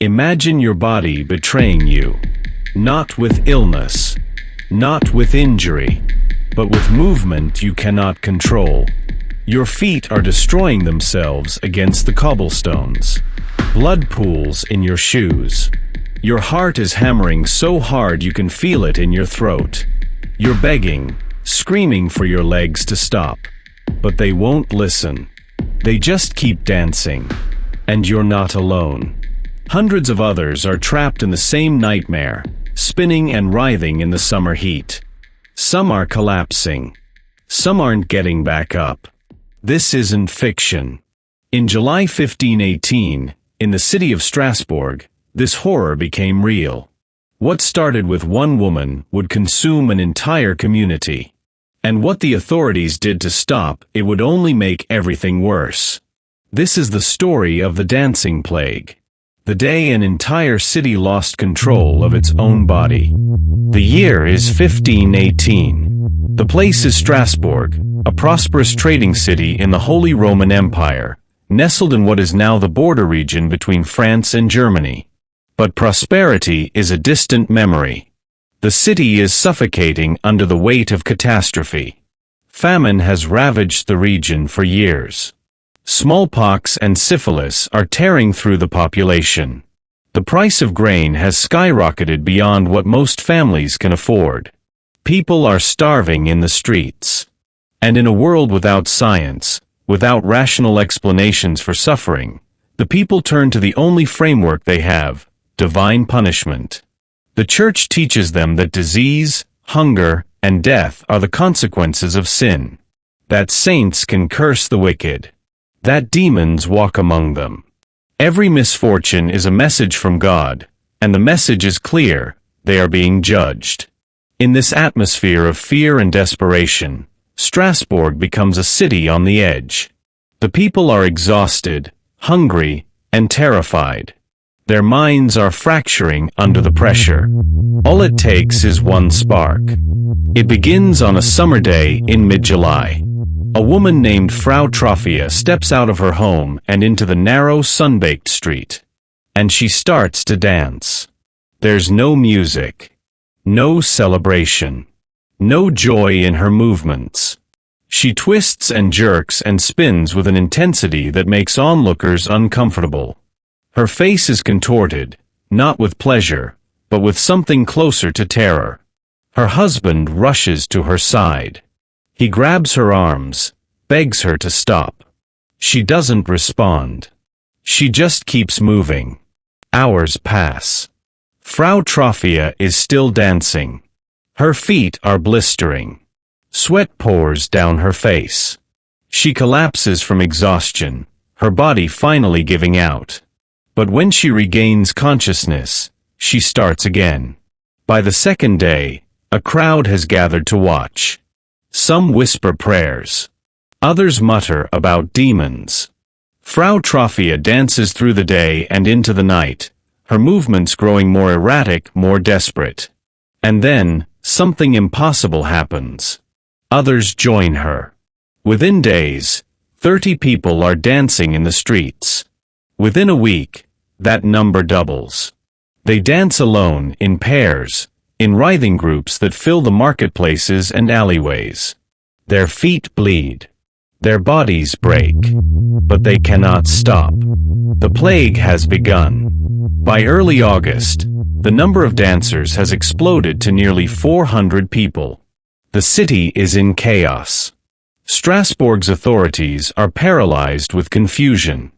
Imagine your body betraying you, not with illness, not with injury, but with movement you cannot control. Your feet are destroying themselves against the cobblestones. Blood pools in your shoes. Your heart is hammering so hard you can feel it in your throat. You're begging, screaming for your legs to stop. But they won't listen. They just keep dancing. And you're not alone. Hundreds of others are trapped in the same nightmare, spinning and writhing in the summer heat. Some are collapsing. Some aren't getting back up. This isn't fiction. In July 1518, in the city of Strasbourg, this horror became real. What started with one woman would consume an entire community. And what the authorities did to stop it would only make everything worse. This is the story of the dancing plague. The day an entire city lost control of its own body. The year is 1518. The place is Strasbourg, a prosperous trading city in the Holy Roman Empire, nestled in what is now the border region between France and Germany. But prosperity is a distant memory. The city is suffocating under the weight of catastrophe. Famine has ravaged the region for years. Smallpox and syphilis are tearing through the population. The price of grain has skyrocketed beyond what most families can afford. People are starving in the streets. And in a world without science, without rational explanations for suffering, the people turn to the only framework they have, divine punishment. The Church teaches them that disease, hunger, and death are the consequences of sin. That saints can curse the wicked. That demons walk among them. Every misfortune is a message from God, and the message is clear: they are being judged. In this atmosphere of fear and desperation, Strasbourg becomes a city on the edge. The people are exhausted, hungry, and terrified. Their minds are fracturing under the pressure. All it takes is one spark. It begins on a summer day in mid-July. A woman named Frau Troffea steps out of her home and into the narrow, sun-baked street. And she starts to dance. There's no music. No celebration. No joy in her movements. She twists and jerks and spins with an intensity that makes onlookers uncomfortable. Her face is contorted, not with pleasure, but with something closer to terror. Her husband rushes to her side. He grabs her arms, begs her to stop. She doesn't respond. She just keeps moving. Hours pass. Frau Troffea is still dancing. Her feet are blistering. Sweat pours down her face. She collapses from exhaustion, her body finally giving out. But when she regains consciousness, she starts again. By the second day, a crowd has gathered to watch. Some whisper prayers. Others mutter about demons. Frau Troffea dances through the day and into the night, her movements growing more erratic, more desperate. And then, something impossible happens. Others join her. Within days, 30 people are dancing in the streets. Within a week, that number doubles. They dance alone, in pairs, in writhing groups that fill the marketplaces and alleyways. Their feet bleed. Their bodies break. But they cannot stop. The plague has begun. By early August, the number of dancers has exploded to nearly 400 people. The city is in chaos. Strasbourg's authorities are paralyzed with confusion.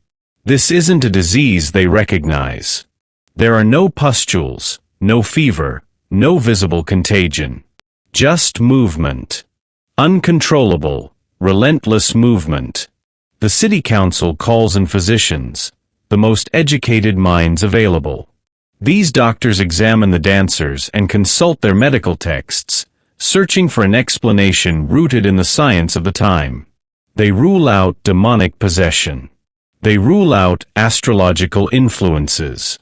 This isn't a disease they recognize. There are no pustules, no fever, no visible contagion. Just movement. Uncontrollable, relentless movement. The city council calls in physicians, the most educated minds available. These doctors examine the dancers and consult their medical texts, searching for an explanation rooted in the science of the time. They rule out demonic possession. They rule out astrological influences.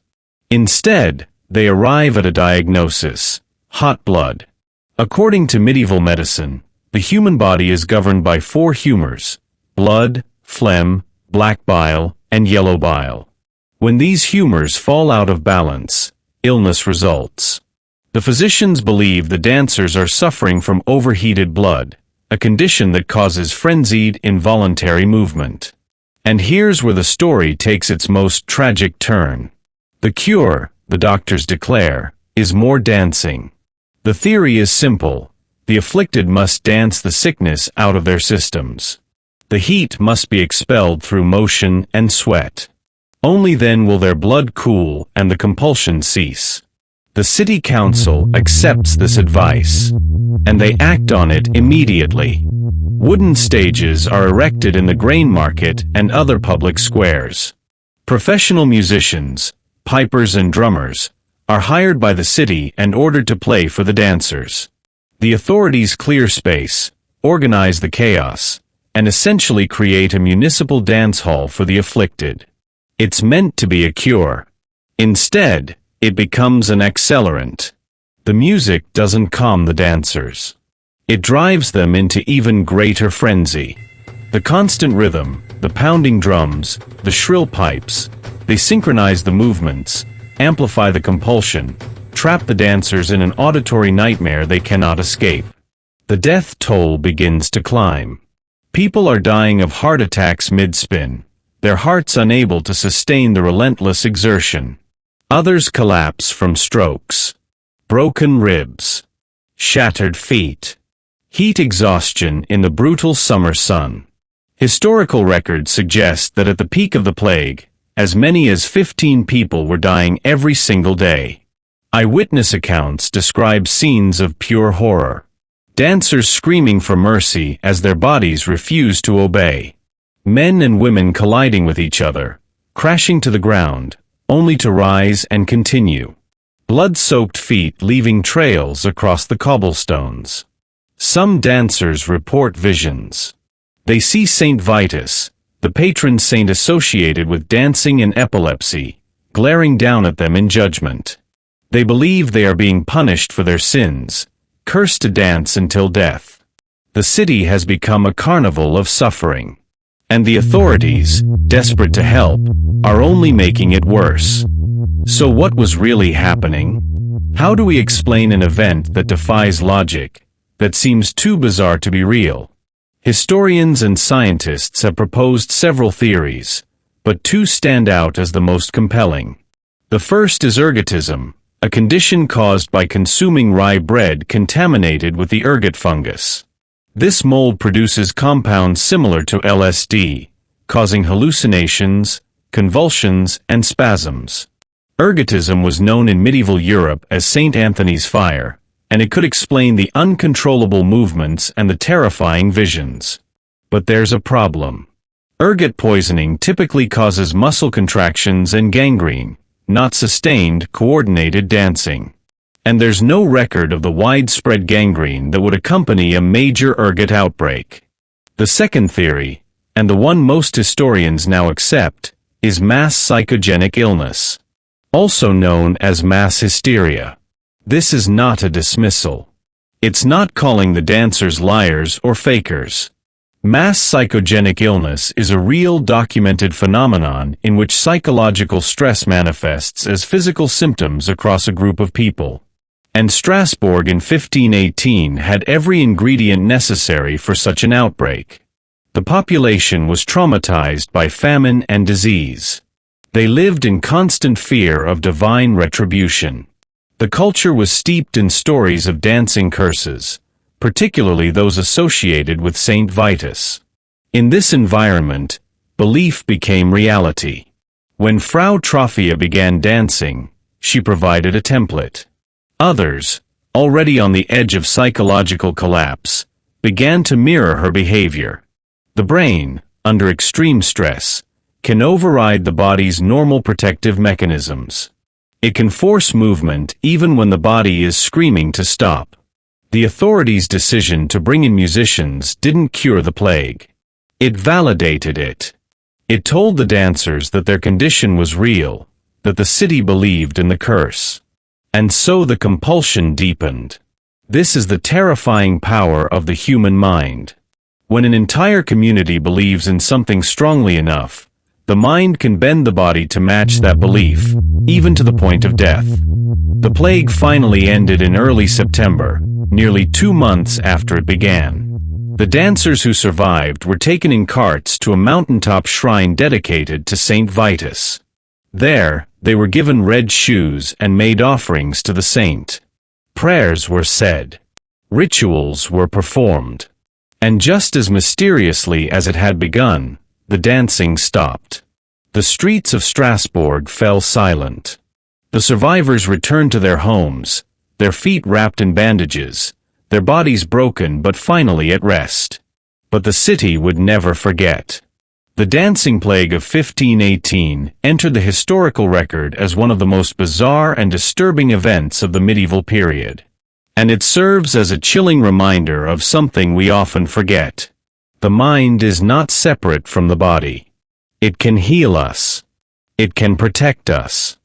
Instead, they arrive at a diagnosis: hot blood. According to medieval medicine, the human body is governed by 4 humors: blood, phlegm, black bile, and yellow bile. When these humors fall out of balance, illness results. The physicians believe the dancers are suffering from overheated blood, a condition that causes frenzied, involuntary movement. And here's where the story takes its most tragic turn. The cure, the doctors declare, is more dancing. The theory is simple. The afflicted must dance the sickness out of their systems. The heat must be expelled through motion and sweat. Only then will their blood cool and the compulsion cease. The city council accepts this advice, and they act on it immediately. Wooden stages are erected in the grain market and other public squares. Professional musicians, pipers and drummers, are hired by the city and ordered to play for the dancers. The authorities clear space, organize the chaos, and essentially create a municipal dance hall for the afflicted. It's meant to be a cure. Instead, it becomes an accelerant. The music doesn't calm the dancers. It drives them into even greater frenzy. The constant rhythm, the pounding drums, the shrill pipes, they synchronize the movements, amplify the compulsion, trap the dancers in an auditory nightmare they cannot escape. The death toll begins to climb. People are dying of heart attacks mid-spin, their hearts unable to sustain the relentless exertion. Others collapse from strokes, broken ribs, shattered feet, heat exhaustion in the brutal summer sun. Historical records suggest that at the peak of the plague, as many as 15 people were dying every single day. Eyewitness accounts describe scenes of pure horror. Dancers screaming for mercy as their bodies refuse to obey. Men and women colliding with each other, crashing to the ground, only to rise and continue. Blood-soaked feet leaving trails across the cobblestones. Some dancers report visions. They see Saint Vitus, the patron saint associated with dancing and epilepsy, glaring down at them in judgment. They believe they are being punished for their sins, cursed to dance until death. The city has become a carnival of suffering. And the authorities, desperate to help, are only making it worse. So what was really happening? How do we explain an event that defies logic, that seems too bizarre to be real? Historians and scientists have proposed several theories, but two stand out as the most compelling. The first is ergotism, a condition caused by consuming rye bread contaminated with the ergot fungus. This mold produces compounds similar to LSD, causing hallucinations, convulsions, and spasms. Ergotism was known in medieval Europe as St. Anthony's fire, and it could explain the uncontrollable movements and the terrifying visions. But there's a problem. Ergot poisoning typically causes muscle contractions and gangrene, not sustained, coordinated dancing. And there's no record of the widespread gangrene that would accompany a major ergot outbreak. The second theory, and the one most historians now accept, is mass psychogenic illness, also known as mass hysteria. This is not a dismissal. It's not calling the dancers liars or fakers. Mass psychogenic illness is a real documented phenomenon in which psychological stress manifests as physical symptoms across a group of people. And Strasbourg in 1518 had every ingredient necessary for such an outbreak. The population was traumatized by famine and disease. They lived in constant fear of divine retribution. The culture was steeped in stories of dancing curses, particularly those associated with Saint Vitus. In this environment, belief became reality. When Frau Troffea began dancing, she provided a template. Others, already on the edge of psychological collapse, began to mirror her behavior. The brain, under extreme stress, can override the body's normal protective mechanisms. It can force movement even when the body is screaming to stop. The authorities' decision to bring in musicians didn't cure the plague. It validated it. It told the dancers that their condition was real, that the city believed in the curse. And so the compulsion deepened. This is the terrifying power of the human mind. When an entire community believes in something strongly enough, The mind can bend the body to match that belief, even to the point of death. The plague finally ended in early September, nearly 2 months after it began. The dancers who survived were taken in carts to a mountaintop shrine dedicated to Saint Vitus. There, they were given red shoes and made offerings to the saint. Prayers were said. Rituals were performed. And just as mysteriously as it had begun, the dancing stopped. The streets of Strasbourg fell silent. The survivors returned to their homes, their feet wrapped in bandages, their bodies broken but finally at rest. But the city would never forget. The dancing plague of 1518 entered the historical record as one of the most bizarre and disturbing events of the medieval period. And it serves as a chilling reminder of something we often forget. The mind is not separate from the body. It can heal us. It can protect us.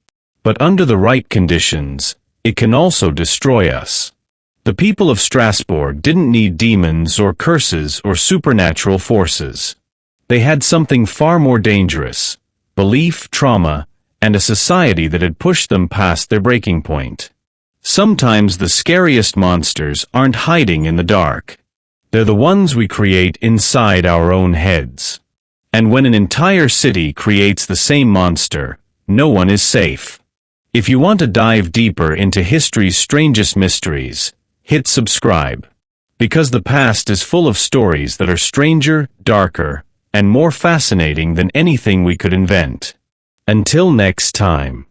But under the right conditions, it can also destroy us. The people of Strasbourg didn't need demons or curses or supernatural forces. They had something far more dangerous: belief, trauma, and a society that had pushed them past their breaking point. Sometimes the scariest monsters aren't hiding in the dark. They're the ones we create inside our own heads. And when an entire city creates the same monster, no one is safe. If you want to dive deeper into history's strangest mysteries, hit subscribe. Because the past is full of stories that are stranger, darker, and more fascinating than anything we could invent. Until next time.